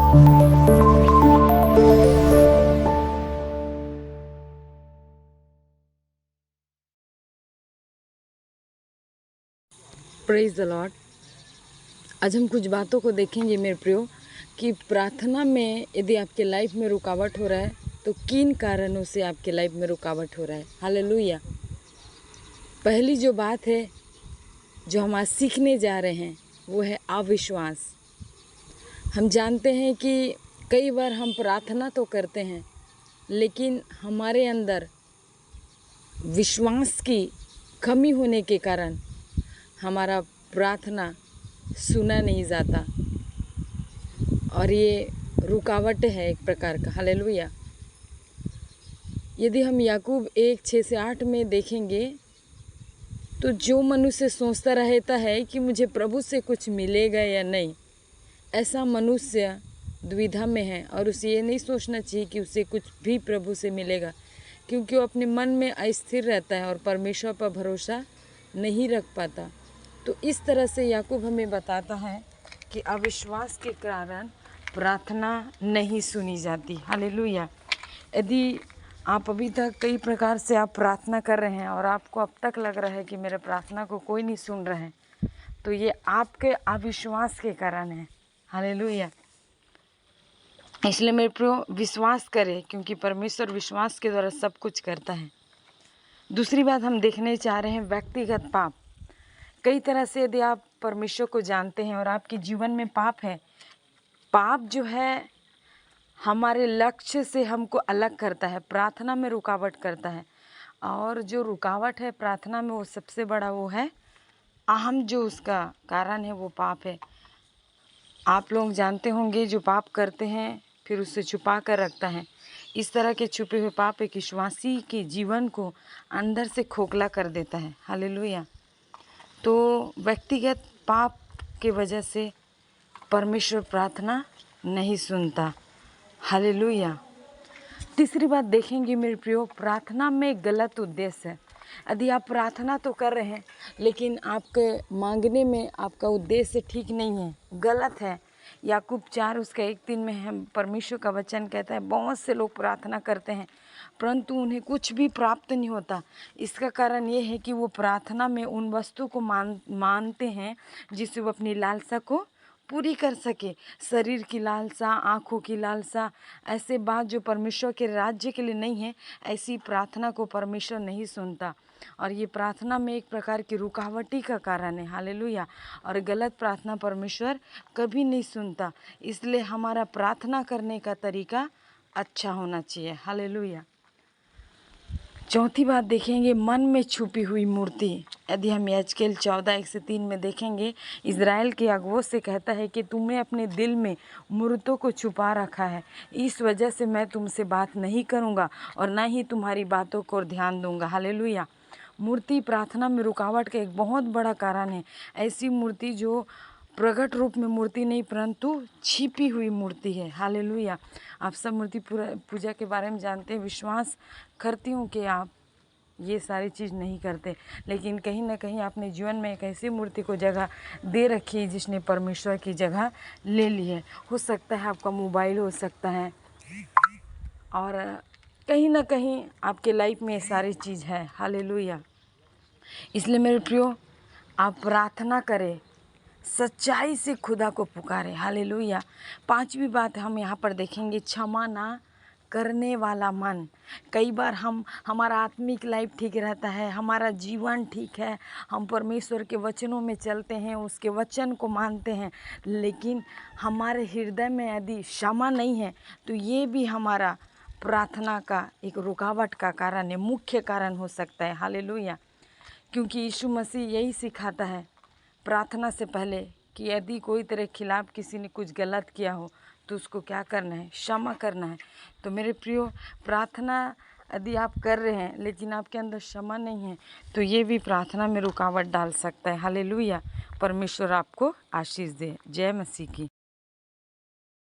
Praise the Lord. आज हम कुछ बातों को देखेंगे मेरे प्रियो कि प्रार्थना में यदि आपके लाइफ में रुकावट हो रहा है तो किन कारणों से आपके लाइफ में रुकावट हो रहा है। हालेलुया। पहली जो बात है जो हम आज सीखने जा रहे हैं वो है अविश्वास। हम जानते हैं कि कई बार हम प्रार्थना तो करते हैं लेकिन हमारे अंदर विश्वास की कमी होने के कारण हमारा प्रार्थना सुना नहीं जाता और ये रुकावट है एक प्रकार का। हालेलुया। यदि हम याकूब 1:6-8 में देखेंगे तो जो मनुष्य सोचता रहता है कि मुझे प्रभु से कुछ मिलेगा या नहीं, ऐसा मनुष्य दुविधा में है और उसे ये नहीं सोचना चाहिए कि उसे कुछ भी प्रभु से मिलेगा, क्योंकि वो अपने मन में अस्थिर रहता है और परमेश्वर पर भरोसा नहीं रख पाता। तो इस तरह से याकूब हमें बताता है कि अविश्वास के कारण प्रार्थना नहीं सुनी जाती। हालेलुया। यदि आप अभी तक कई प्रकार से आप प्रार्थना कर रहे हैं और आपको अब तक लग रहा है कि मेरे प्रार्थना को कोई नहीं सुन रहा है, तो ये आपके अविश्वास के कारण है। हालेलुया। इसलिए मेरे प्रियो विश्वास करें, क्योंकि परमेश्वर विश्वास के द्वारा सब कुछ करता है। दूसरी बात हम देखने चाह रहे हैं व्यक्तिगत पाप। कई तरह से यदि आप परमेश्वर को जानते हैं और आपके जीवन में पाप है, पाप जो है हमारे लक्ष्य से हमको अलग करता है, प्रार्थना में रुकावट करता है। और जो रुकावट है प्रार्थना में वो सबसे बड़ा वो है अहम, जो उसका कारण है वो पाप है। आप लोग जानते होंगे जो पाप करते हैं फिर उससे छुपा कर रखता है, इस तरह के छुपे हुए पाप एक विश्वासी के जीवन को अंदर से खोखला कर देता है। हालेलुया। तो व्यक्तिगत पाप के वजह से परमेश्वर प्रार्थना नहीं सुनता। हालेलुया। तीसरी बात देखेंगे मेरे प्रियो, प्रार्थना में गलत उद्देश्य है। यदि आप प्रार्थना तो कर रहे हैं लेकिन आपके मांगने में आपका उद्देश्य ठीक नहीं है, गलत है। याकूब 4:1-3 में हम परमेश्वर का वचन कहता है बहुत से लोग प्रार्थना करते हैं परंतु उन्हें कुछ भी प्राप्त नहीं होता। इसका कारण ये है कि वो प्रार्थना में उन वस्तु को मानते हैं जिससे वो अपनी लालसा को पूरी कर सके। शरीर की लालसा, आँखों की लालसा, ऐसे बात जो परमेश्वर के राज्य के लिए नहीं है, ऐसी प्रार्थना को परमेश्वर नहीं सुनता और ये प्रार्थना में एक प्रकार की रुकावटी का कारण है। हालेलुया। और गलत प्रार्थना परमेश्वर कभी नहीं सुनता, इसलिए हमारा प्रार्थना करने का तरीका अच्छा होना चाहिए। हालेलुया। चौथी बात देखेंगे मन में छुपी हुई मूर्ति। यदि हम यहेजकेल 14:1-3 में देखेंगे, इज़राइल के अगुवों से कहता है कि तुमने अपने दिल में मूर्तों को छुपा रखा है, इस वजह से मैं तुमसे बात नहीं करूँगा और ना ही तुम्हारी बातों को ध्यान दूँगा। हालेलुया। मूर्ति प्रार्थना में रुकावट का एक बहुत बड़ा कारण है। ऐसी मूर्ति जो प्रकट रूप में मूर्ति नहीं परंतु छिपी हुई मूर्ति है। हालेलुया। आप सब मूर्ति पूजा के बारे में जानते हैं, विश्वास करती हूँ कि आप ये सारी चीज़ नहीं करते, लेकिन कहीं ना कहीं अपने जीवन में एक ऐसी मूर्ति को जगह दे रखी है जिसने परमेश्वर की जगह ले ली है। हो सकता है आपका मोबाइल हो सकता है और कहीं ना कहीं आपके लाइफ में ये सारी चीज़ है। हालेलुया। इसलिए मेरे प्रियो आप प्रार्थना करें, सच्चाई से खुदा को पुकारे। हालेलुया। पांचवी बात हम यहाँ पर देखेंगे, क्षमा ना करने वाला मन। कई बार हमारा आत्मिक लाइफ ठीक रहता है, हमारा जीवन ठीक है, हम परमेश्वर के वचनों में चलते हैं, उसके वचन को मानते हैं, लेकिन हमारे हृदय में यदि क्षमा नहीं है तो ये भी हमारा प्रार्थना का एक रुकावट का कारण है, मुख्य कारण हो सकता है। हालेलुया। क्योंकि यीशु मसीह यही सिखाता है प्रार्थना से पहले कि यदि कोई तेरे खिलाफ़ किसी ने कुछ गलत किया हो तो उसको क्या करना है, क्षमा करना है। तो मेरे प्रियो प्रार्थना यदि आप कर रहे हैं लेकिन आपके अंदर क्षमा नहीं है तो ये भी प्रार्थना में रुकावट डाल सकता है। हालेलुया। परमेश्वर आपको आशीष दे। जय मसीह की।